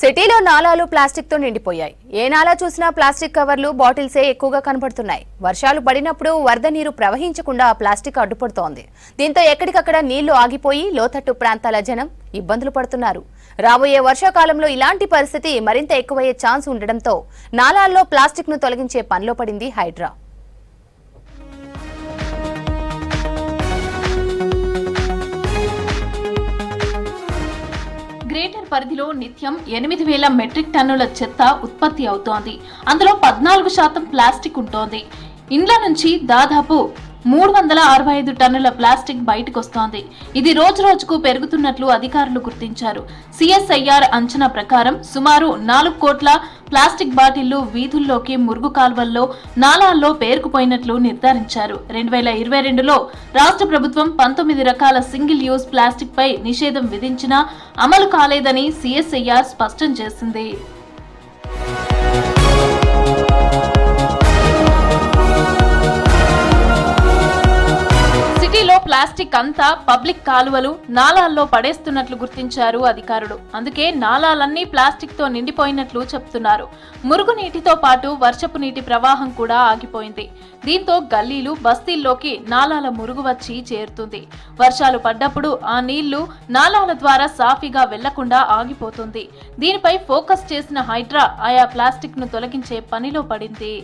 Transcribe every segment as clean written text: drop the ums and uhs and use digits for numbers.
సిటీలో నాలాలు ప్లాస్టిక్ తో నిండిపోయాయి. ఏ నాలా చూసినా ప్లాస్టిక్ కవర్లు, బాటిల్సే ఎక్కువగా కనబడుతున్నాయి. వర్షాలు పడినప్పుడు వరద నీరు ప్రవహించకుండా ప్లాస్టిక్ అడ్డుపడుతోంది. దీంతో ఎక్కడికక్కడ నీళ్లు ఆగిపోయి లోతట్టు ప్రాంతాల జనం ఇబ్బందులు పడుతున్నారు. రాబోయే వర్షాకాలంలో ఇలాంటి పరిస్థితి మరింత ఎక్కువయ్యే ఛాన్స్ ఉండడంతో నాలాల్లో ప్లాస్టిక్ ను తొలగించే పనిలో పడింది హైడ్రా. గ్రేటర్ పరిధిలో నిత్యం 8,000 మెట్రిక్ టన్నుల చెత్త ఉత్పత్తి అవుతోంది. అందులో 14% ప్లాస్టిక్ ఉంటోంది. ఇండ్ల నుంచి దాదాపు 365 టన్నుల ప్లాస్టిక్ బయటకొస్తోంది. ఇది రోజురోజుకు పెరుగుతున్నట్లు అధికారులు గుర్తించారు. సిఎస్ఐఆర్ అంచనా ప్రకారం సుమారు 4 కోట్ల ప్లాస్టిక్ బాటిళ్లు వీధుల్లోకి, మురుగు కాల్వల్లో, నాలాల్లో పేరుకుపోయినట్లు నిర్ధారించారు. 2022లో రాష్ట్ర ప్రభుత్వం 19 రకాల సింగిల్ యూజ్ ప్లాస్టిక్ పై నిషేధం విధించినా అమలు కాలేదని సిఎస్ఐఆర్ స్పష్టం చేసింది. సిటీలో ప్లాస్టిక్ అంతా పబ్లిక్ కాలువలు, నాలాల్లో పడేస్తున్నట్లు గుర్తించారు అధికారులు. అందుకే నాలాలన్నీ ప్లాస్టిక్ తో నిండిపోయినట్లు చెప్తున్నారు. మురుగునీటితో పాటు వర్షపు నీటి ప్రవాహం కూడా ఆగిపోయింది. దీంతో గల్లీలు, బస్తీల్లోకి నాలాల మురుగు వచ్చి చేరుతుంది. వర్షాలు పడ్డప్పుడు ఆ నీళ్లు నాలాల ద్వారా సాఫీగా వెళ్లకుండా ఆగిపోతుంది. దీనిపై ఫోకస్ చేసిన హైడ్రా ఆయా ప్లాస్టిక్ ను తొలగించే పనిలో పడింది.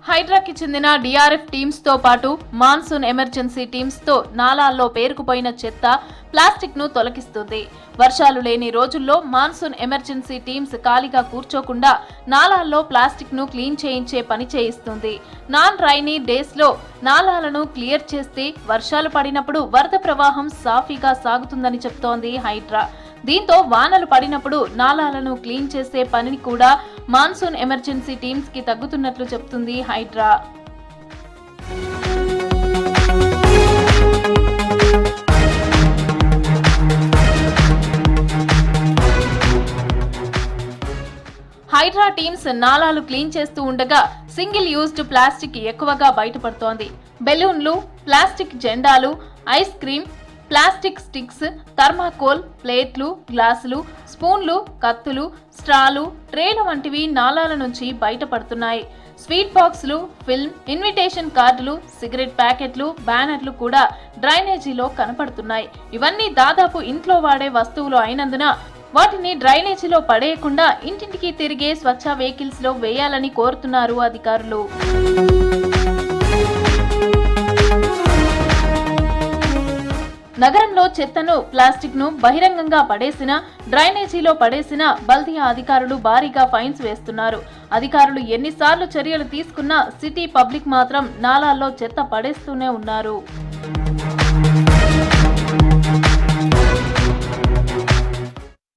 హైడ్రాకి చెందిన డిఆర్ఎఫ్ టీమ్స్ తో పాటు మాన్సూన్ ఎమర్జెన్సీ టీమ్స్ తో నాలాల్లో పేరుకుపోయిన చెత్త, ప్లాస్టిక్ ను తొలగిస్తుంది. వర్షాలు లేని రోజుల్లో మాన్సూన్ ఎమర్జెన్సీ టీమ్స్ ఖాళీగా కూర్చోకుండా నాలాల్లో ప్లాస్టిక్ ను క్లీన్ చేయించే పని చేయిస్తుంది. నాన్ రైనీ డేస్ లో నాలాలను క్లియర్ చేస్తే వర్షాలు పడినప్పుడు వరద ప్రవాహం సాఫీగా సాగుతుందని చెప్తోంది హైడ్రా. దీంతో వానలు పడినప్పుడు నాలాలను క్లీన్ చేసే పనిని కూడా మాన్సూన్ ఎమర్జెన్సీ టీమ్స్ కి తగ్గుతున్నట్లు చెప్తుంది హైడ్రా. హైడ్రా టీమ్స్ నాలాలు క్లీన్ చేస్తూ ఉండగా సింగిల్ యూజ్డ్ ప్లాస్టిక్ ఎక్కువగా బయటపడుతోంది. బెలూన్లు, ప్లాస్టిక్ జెండాలు, ice cream, plastic sticks, thermocol, ప్లేట్లు, గ్లాసులు, స్పూన్లు, కత్తులు, స్ట్రాలు, ట్రేలు వంటివి నాలాల నుంచి బయటపడుతున్నాయి. స్వీట్ బాక్సులు, ఫిల్మ్, ఇన్విటేషన్ కార్డులు, సిగరెట్ ప్యాకెట్లు, బ్యానర్లు కూడా డ్రైనేజీలో కనపడుతున్నాయి. ఇవన్నీ దాదాపు ఇంట్లో వాడే వస్తువులు అయినందున వాటిని డ్రైనేజీలో పడేయకుండా ఇంటింటికి తిరిగే స్వచ్ఛ వెహికల్స్ లో వేయాలని కోరుతున్నారు అధికారులు. నగరంలో చెత్తను, ప్లాస్టిక్ ను బహిరంగంగా పడేసినా, డ్రైనేజీలో పడేసినా బల్దియా అధికారులు భారీగా ఫైన్స్ వేస్తున్నారు. అధికారులు ఎన్నిసార్లు చర్యలు తీసుకున్నా సిటీ పబ్లిక్ మాత్రం నాలాల్లో చెత్త పడేస్తూనే ఉన్నారు.